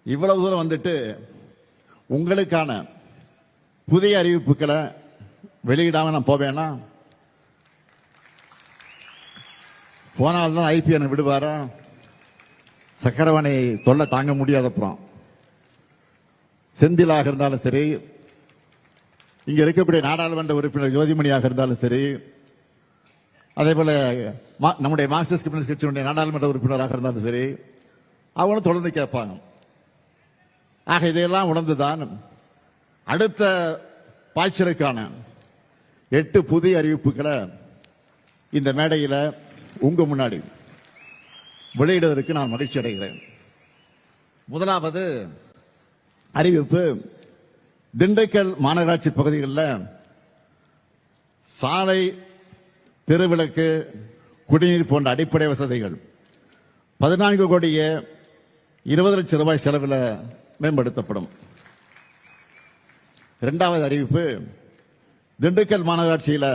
இவ்வளவு தூரம் வந்துட்டு உங்களுக்கான புதிய அறிவிப்புகளை வெளியிடாம நான் போவேன்னா போனால்தான் ஐபிஎன் விடுவாரா? சக்கரவாணி தொல்லை தாங்க முடியாதப்புறம் செந்திலாக இருந்தாலும் சரி, இங்க இருக்கக்கூடிய நாடாளுமன்ற உறுப்பினர் ஜோதிமணியாக இருந்தாலும் சரி, அதே போல நம்முடைய மார்க்சிஸ்ட் கம்யூனிஸ்ட் கட்சியினுடைய நாடாளுமன்ற உறுப்பினராக இருந்தாலும் சரி, அவங்களும் தொடர்ந்து கேட்பாங்க. ஆக இதையெல்லாம் உணர்ந்துதான் அடுத்த பாய்ச்சலுக்கான 8 புதிய அறிவிப்புகளை இந்த மேடையில் உங்க முன்னாடி வெளியிடுவதற்கு நான் மகிழ்ச்சி அடைகிறேன். முதலாவது அறிவிப்பு, திண்டுக்கல் மாநகராட்சி பகுதிகளில் சாலை, தெருவிளக்கு, குடிநீர் போன்ற அடிப்படை வசதிகள் 14 கோடியே 20 லட்சம் ரூபாய் செலவில் மேம்படுத்தப்படும். இரண்டாவது அறிவிப்பு, திண்டுக்கல் மாநகராட்சியில்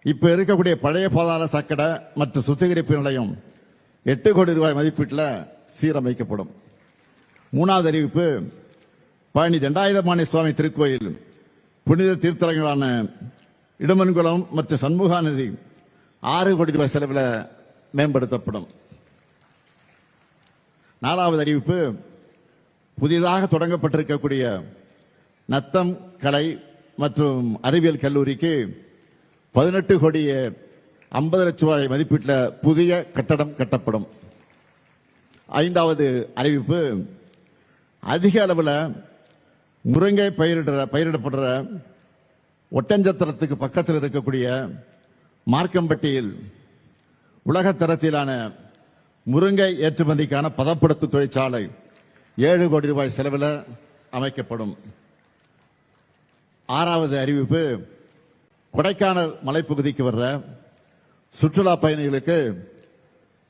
இப்ப இருக்கக்கூடிய பழைய பாதாள சாக்கடை மற்றும் சுத்திகரிப்பு நிலையம் 8 கோடி ரூபாய் மதிப்பீட்டில் சீரமைக்கப்படும். மூணாவது அறிவிப்பு, பழனி தண்டாயுதபாணி சுவாமி திருக்கோயில் புனித தீர்த்தலங்களான இடுமன்குளம் மற்றும் சண்முகா நதி 6 கோடி ரூபாய் செலவில் மேம்படுத்தப்படும். நாலாவது அறிவிப்பு, புதிதாக தொடங்கப்பட்டிருக்கக்கூடிய நத்தம் கலை மற்றும் அறிவியல் கல்லூரிக்கு 18 கோடியே 50 லட்சம் ரூபாய் மதிப்பீட்டில் புதிய கட்டடம் கட்டப்படும். ஐந்தாவது அறிவிப்பு, அதிக அளவில் முருங்கை பயிரிடப்படுற ஒட்டஞ்சத்திரத்துக்கு பக்கத்தில் இருக்கக்கூடிய மார்க்கம்பட்டியில் உலகத்தரத்திலான முருங்கை ஏற்றுமதிக்கான பதப்படுத்து தொழிற்சாலை 7 கோடி ரூபாய் செலவில் அமைக்கப்படும். ஆறாவது அறிவிப்பு, கொடைக்கானல் மலைப்பகுதிக்கு வர்ற சுற்றுலா பயணிகளுக்கு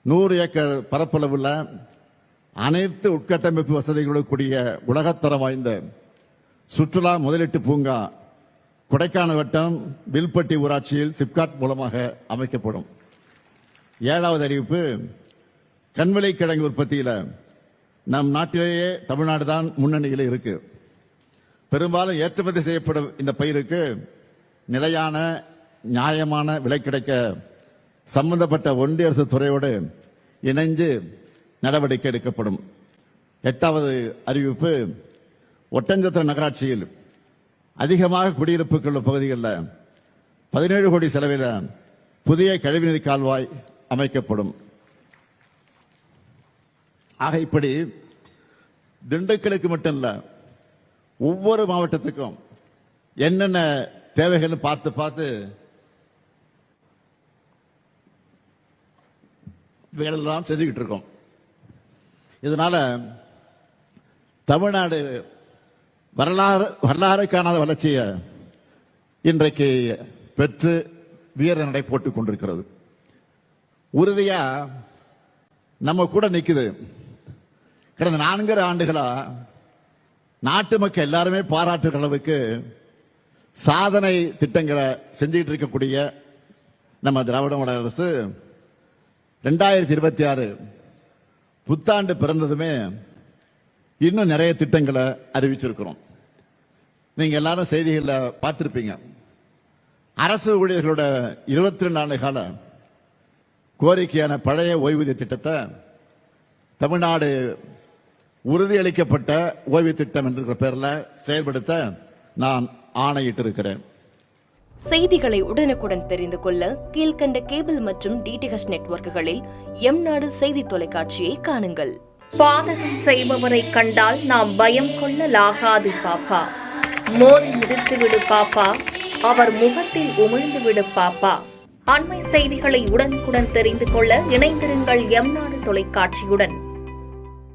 100 ஏக்கர் பரப்பளவுள்ள அனைத்து உட்கட்டமைப்பு வசதிகளுடன் கூடிய உலகத்தரம் வாய்ந்த சுற்றுலா முதலீட்டு பூங்கா கொடைக்கானல் வட்டம் வில்பட்டி ஊராட்சியில் சிப்காட் மூலமாக அமைக்கப்படும். ஏழாவது அறிவிப்பு, கண்விலை கிழங்கு உற்பத்தியில் நம் நாட்டிலேயே தமிழ்நாடு தான் முன்னணியில் இருக்கு. பெரும்பாலும் ஏற்றுமதி செய்யப்படும் இந்த பயிருக்கு நிலையான நியாயமான விலை கிடைக்க சம்பந்தப்பட்ட ஒன்றிய அரசு துறையோடு இணைந்து நடவடிக்கை எடுக்கப்படும். எட்டாவது அறிவிப்பு, ஒட்டஞ்சத்திரம் நகராட்சியில் அதிகமாக குடியிருப்புகள் உள்ள பகுதிகளில் 17 கோடி செலவில் புதிய கழிவுநீர் கால்வாய் அமைக்கப்படும். ஆக இப்படி திண்டுக்கலுக்கு மட்டும் இல்ல, ஒவ்வொரு மாவட்டத்துக்கும் என்னென்ன தேவைகள் பார்த்து பார்த்து வேலையெல்லாம் செஞ்சுக்கிட்டு இருக்கோம். இதனால தமிழ்நாடு வரலாறு காணாத வளர்ச்சியை இன்றைக்கு பெற்று வீர நடை போட்டுக் கொண்டிருக்கிறது. உறுதியா நம்ம கூட நிக்குது. கடந்த 4 ஆண்டுகளா நாட்டு மக்கள் எல்லாருமே பாராட்டுகிற அளவுக்கு சாதனை திட்டங்களை செஞ்சுட்டு இருக்கக்கூடிய நம்ம திராவிட மாடல் அரசு 2026 புத்தாண்டு பிறந்ததுமே இன்னும் நிறைய திட்டங்களை அறிவிச்சிருக்கிறோம். நீங்க எல்லாரும் செய்திகளில் பார்த்திருப்பீங்க. அரசு ஊழியர்களோட 22 ஆண்டு கால கோரிக்கையான பழைய ஓய்வூதிய திட்டத்தை தமிழ்நாடு உறுதியளிக்கப்பட்ட ஓய்வு திட்டம் என்ற பெயரில் செயல்படுத்த நான் ஆணையிட்டிருக்கிறேன். செய்திகளை உடனுக்குடன் தெரிந்து கொள்ள கீழ்கண்ட கேபிள் மற்றும் டிடிஎச் நெட்வொர்க்குகளில் எம்நாடு செய்தி தொலைக்காட்சியை காணுங்கள். பாதகம் செய்பவரை கண்டால் நாம் பயம் கொள்ளலாகாது பாப்பா. மோதி மிதித்து விடு பாப்பா, அவர் முகத்தில் உமிழ்ந்து விடு பாப்பா. அண்மை செய்திகளை உடனுக்குடன் தெரிந்து கொள்ள இணைந்திருங்கள் எம்நாடு தொலைக்காட்சியுடன்.